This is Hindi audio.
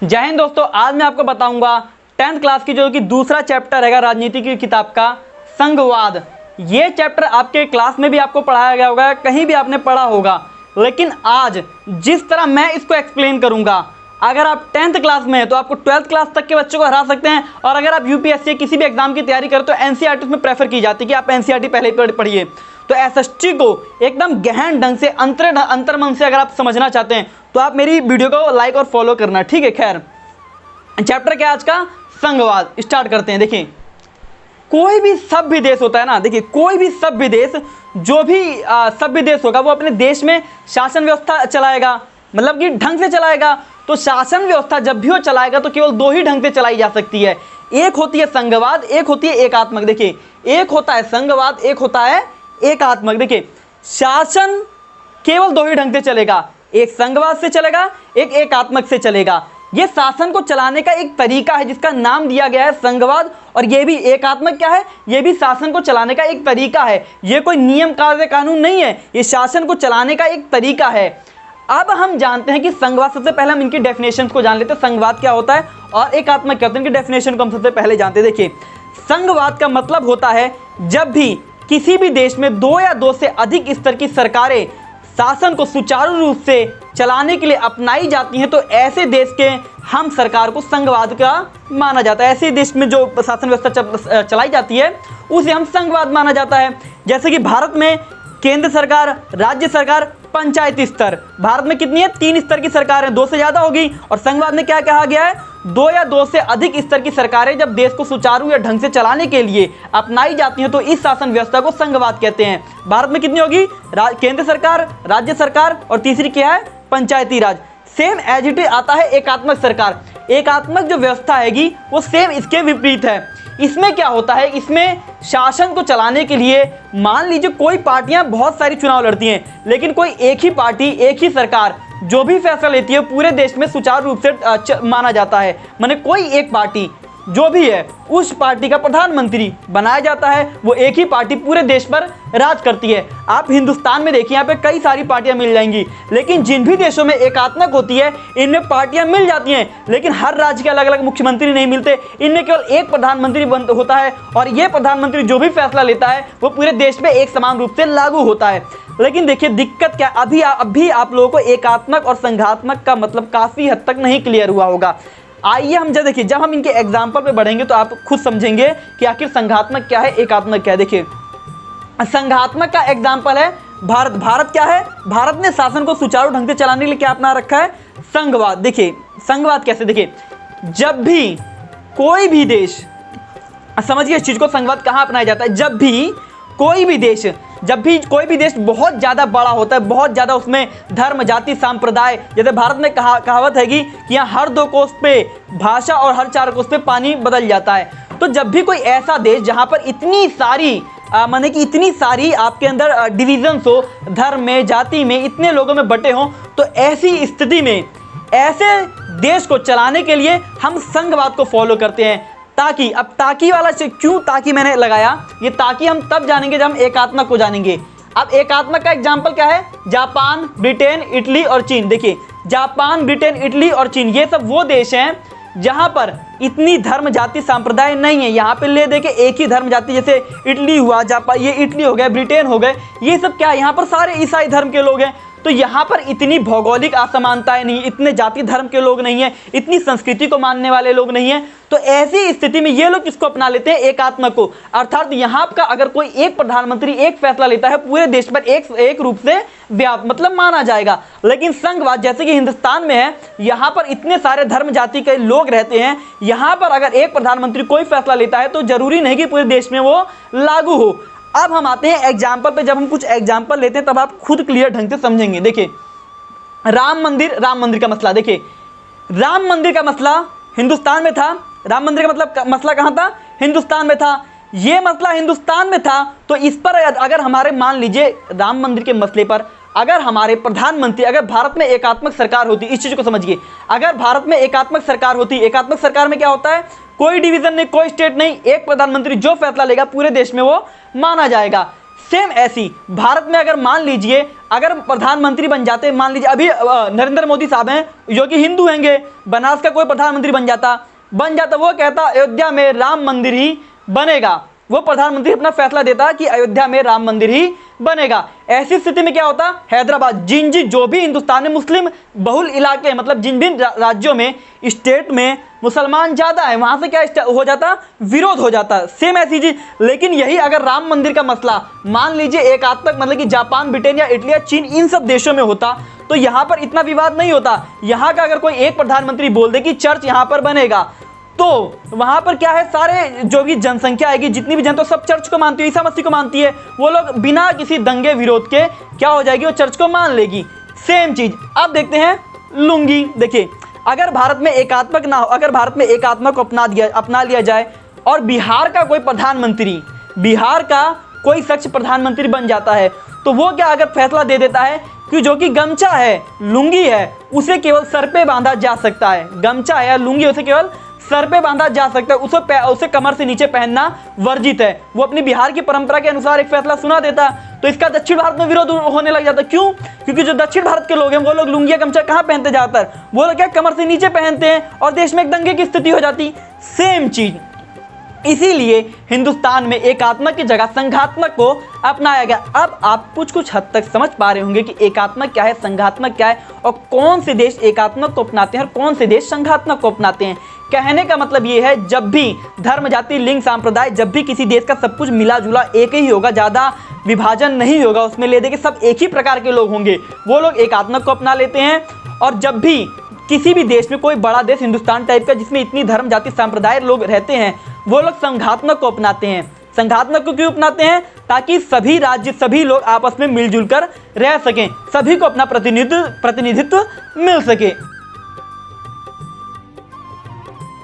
जय हिंद दोस्तों, आज मैं आपको बताऊंगा 10th क्लास की जो कि दूसरा चैप्टर रहेगा राजनीति की किताब का संघवाद। ये चैप्टर आपके क्लास में भी आपको पढ़ाया गया होगा, कहीं भी आपने पढ़ा होगा, लेकिन आज जिस तरह मैं इसको एक्सप्लेन करूंगा, अगर आप 10th क्लास में हैं तो आपको 12th क्लास तक के बच्चों को हरा सकते हैं। और अगर आप यूपीएससी किसी भी एग्जाम की तैयारी करें तो एनसीईआरटी में प्रेफर की जाती है कि आप एनसीईआरटी पहले पढ़िए। तो एसएसटी को एकदम गहन ढंग से अंतर्मन से अगर आप समझना चाहते हैं तो आप मेरी वीडियो को लाइक और फॉलो करना, ठीक है। खैर, चैप्टर क्या है आज का? संघवाद। स्टार्ट करते हैं। देखिए, कोई भी सभ्य देश होता है ना, देखिए कोई भी सभ्य देश, जो भी सभ्य देश होगा वो अपने देश में शासन व्यवस्था चलाएगा, मतलब कि ढंग से चलाएगा। तो शासन व्यवस्था जब भी वो चलाएगा तो केवल दो ही ढंग से चलाई जा सकती है, एक होती है संघवाद, एक होती है एकात्मक। देखिए, एक होता है संघवाद, एक होता है एकात्मक। देखिए, शासन केवल दो ही ढंग से चलेगा, एक संघवाद से चलेगा, एक एकात्मक से चलेगा। ये शासन को चलाने का एक तरीका है जिसका नाम दिया गया है संघवाद, और ये भी एकात्मक क्या है? ये भी शासन को चलाने का एक तरीका है। ये कोई नियम कार्य कानून नहीं है, ये शासन को चलाने का एक तरीका है। अब हम जानते हैं कि संघवाद, सबसे पहले हम इनकी डेफिनेशंस को जान लेते हैं। संघवाद क्या होता है और एकात्मक क्या होता है, इनकी डेफिनेशन को हम सबसे पहले जानते हैं। देखिए, संघवाद का मतलब होता है जब भी किसी भी देश में दो या दो से अधिक स्तर की सरकारें शासन को सुचारू रूप से चलाने के लिए अपनाई जाती हैं तो ऐसे देश के हम सरकार को संघवाद का माना जाता है। ऐसे देश में जो शासन व्यवस्था चलाई जाती है उसे हम संघवाद माना जाता है। जैसे कि भारत में केंद्र सरकार, राज्य सरकार, पंचायती स्तर। भारत में कितनी है? 3 स्तर की सरकार है, 2 से ज्यादा होगी। और संघवाद में क्या कहा गया है? 2 या 2 से अधिक स्तर की सरकारें जब देश को सुचारू या ढंग से चलाने के लिए अपनाई जाती हैं तो इस शासन व्यवस्था को संघवाद कहते हैं। भारत में कितनी होगी? केंद्र सरकार, राज्य सरकार, और तीसरी क्या है? पंचायती राज। सेम एज इट इज आता है एकात्मक सरकार। एकात्मक जो व्यवस्था हैगी वो सेम इसके विपरीत है। इसमें क्या होता है? इसमें शासन को चलाने के लिए मान लीजिए कोई पार्टियां बहुत सारी चुनाव लड़ती हैं, लेकिन कोई एक ही पार्टी, एक ही सरकार जो भी फैसला लेती है पूरे देश में सुचारू रूप से माना जाता है। माने कोई एक पार्टी जो भी है उस पार्टी का प्रधानमंत्री बनाया जाता है, वो एक ही पार्टी पूरे देश पर राज करती है। आप हिंदुस्तान में देखिए, यहाँ पे कई सारी पार्टियां मिल जाएंगी, लेकिन जिन भी देशों में एकात्मक होती है इनमें पार्टियां मिल जाती हैं, लेकिन हर राज्य के अलग अलग मुख्यमंत्री नहीं मिलते। इनमें केवल एक प्रधानमंत्री होता है और ये प्रधानमंत्री जो भी फैसला लेता है वो पूरे देश में एक समान रूप से लागू होता है। लेकिन देखिए दिक्कत क्या, अभी आप लोगों को एकात्मक और संघात्मक का मतलब काफी हद तक नहीं क्लियर हुआ होगा। आइए हम देखिए, जब हम इनके एग्जाम्पल पे बढ़ेंगे तो आप खुद समझेंगे कि आखिर संघात्मक क्या है, एकात्मक क्या है। देखिए, संघात्मक का एग्जाम्पल है भारत। भारत क्या है? भारत ने शासन को सुचारू ढंग से चलाने के लिए क्या अपना रखा है? संघवाद। देखिए, संघवाद कैसे? देखिए, जब भी कोई भी देश, समझिए इस चीज को, संघवाद कहां अपनाया जाता है? जब भी कोई भी देश बहुत ज्यादा बड़ा होता है, बहुत ज्यादा उसमें धर्म, जाति, संप्रदाय, जैसे भारत में कहावत है कि यहाँ हर 2 कोस पे भाषा और हर 4 कोस पे पानी बदल जाता है। तो जब भी कोई ऐसा देश जहां पर इतनी सारी माने कि इतनी सारी आपके अंदर डिविजन्स हो, धर्म में, जाति में, इतने लोगों में बटे हों, तो ऐसी स्थिति में ऐसे देश को चलाने के लिए हम संघवाद को फॉलो करते हैं। ताकि, अब ताकि वाला क्यों ताकि मैंने लगाया? ये ताकि हम तब जानेंगे जब हम एकात्मक को जानेंगे। अब एकात्मक का एग्जाम्पल क्या है? जापान, ब्रिटेन, इटली और चीन। देखिए, जापान, ब्रिटेन, इटली और चीन, ये सब वो देश हैं जहां पर इतनी धर्म, जाति, संप्रदाय नहीं है। यहाँ पे ले देखे एक ही धर्म, जाति, जैसे इटली हुआ, जापान, ये इटली हो गए, ब्रिटेन हो गए, ये सब क्या है? यहाँ पर सारे ईसाई धर्म के लोग हैं। तो यहाँ पर इतनी भौगोलिक असमानताएं नहीं, इतने जाति धर्म के लोग नहीं है, इतनी संस्कृति को मानने वाले लोग नहीं है। तो ऐसी स्थिति में ये लोग किसको अपना लेते हैं? एकात्मक को। अर्थात यहाँ का अगर कोई एक प्रधानमंत्री एक फैसला लेता है पूरे देश पर एक रूप से मतलब माना जाएगा। लेकिन संघवाद जैसे कि हिंदुस्तान में है, यहाँ पर इतने सारे धर्म जाति के लोग रहते हैं, यहाँ पर अगर एक प्रधानमंत्री कोई फैसला लेता है तो जरूरी नहीं कि पूरे देश में वो लागू हो। अब हम आते हैं एग्जाम्पल पे। जब हम कुछ एग्जाम्पल लेते हैं तब आप खुद क्लियर ढंग से समझेंगे। देखिए, राम मंदिर का मसला। देखिए, राम मंदिर का मसला हिंदुस्तान में था। राम मंदिर का मतलब मसला कहाँ था? हिंदुस्तान में था। ये मसला हिंदुस्तान में था तो इस पर अगर हमारे, मान लीजिए राम मंदिर के मसले पर अगर हमारे प्रधानमंत्री, अगर भारत में एकात्मक सरकार होती, इस चीज को समझिए, अगर भारत में एकात्मक सरकार होती, एकात्मक सरकार में क्या होता है? कोई डिवीजन नहीं, कोई स्टेट नहीं, एक प्रधानमंत्री जो फैसला लेगा पूरे देश में वो माना जाएगा। सेम ऐसी भारत में अगर मान लीजिए अगर प्रधानमंत्री बन जाते, मान लीजिए अभी नरेंद्र मोदी साहब हैं जो कि हिंदू हैंगे, बनारस का कोई प्रधानमंत्री बन जाता, वो कहता अयोध्या में राम मंदिर ही बनेगा, वो प्रधानमंत्री अपना फैसला देता कि अयोध्या में राम मंदिर ही बनेगा। ऐसी स्थिति में क्या होता, हैदराबाद जो भी हिंदुस्तान में मुस्लिम बहुल इलाके हैं, मतलब जिन भी राज्यों में स्टेट में मुसलमान ज्यादा है, वहां से क्या हो जाता, विरोध हो जाता। सेम ऐसी चीज, लेकिन यही अगर राम मंदिर का मसला मान लीजिए एकात्मक मतलब कि जापान, ब्रिटेन या इटली या चीन इन सब देशों में होता तो यहां पर इतना विवाद नहीं होता। यहां का अगर कोई एक प्रधानमंत्री बोल दे कि चर्च यहां पर बनेगा तो वहां पर क्या है, सारे जो भी जनसंख्या आएगी, जितनी भी जनता सब चर्च को मानती है, ईसा मसीह को मानती है, वो लोग बिना किसी दंगे विरोध के क्या हो जाएगी, वो चर्च को मान लेगी। सेम चीज अब देखते हैं लुंगी। देखिए अगर भारत में एकात्मक ना हो, अगर भारत में एकात्मक को अपना लिया जाए और बिहार का कोई प्रधानमंत्री, बिहार का कोई शख्स प्रधानमंत्री बन जाता है तो वो क्या अगर फैसला दे देता है कि जो कि गमछा है, लुंगी है, उसे केवल सर पे बांधा जा सकता है, गमछा है या लुंगी उसे केवल सर पे बांधा जा सकता है, उसे कमर से नीचे पहनना वर्जित है, वो अपनी बिहार की परंपरा के अनुसार एक फैसला सुना देता, तो इसका दक्षिण भारत में विरोध होने लग जाता। क्यों? क्योंकि जो दक्षिण भारत के लोग हैं वो लोग लुंगी गमछा कहाँ पहनते ज्यादातर, वो लोग क्या कमर से नीचे पहनते हैं और देश में एक दंगे की स्थिति हो जाती। सेम चीज इसीलिए हिंदुस्तान में एकात्मक की जगह संघात्मक को अपनाया गया। अब आप कुछ हद तक समझ पा रहे होंगे कि एकात्मक क्या है, संघात्मक क्या है और कौन से देश एकात्मक को अपनाते हैं और कौन से देश संघात्मक को अपनाते हैं। कहने का मतलब ये है जब भी धर्म, जाति, लिंग, सांप्रदाय, जब भी किसी देश का सब कुछ मिला जुला एक ही होगा, ज़्यादा विभाजन नहीं होगा, उसमें ले दे के सब एक ही प्रकार के लोग होंगे, वो लोग एकात्मक को अपना लेते हैं। और जब भी किसी भी देश में कोई बड़ा देश हिंदुस्तान टाइप का जिसमें इतनी धर्म, जाति, सांप्रदाय लोग रहते हैं, वो लोग संघात्मक को अपनाते हैं। संघात्मक को क्यों अपनाते हैं? ताकि सभी राज्य, सभी लोग आपस में मिलजुल कर रह सकें, सभी को अपना प्रतिनिधित्व मिल सके।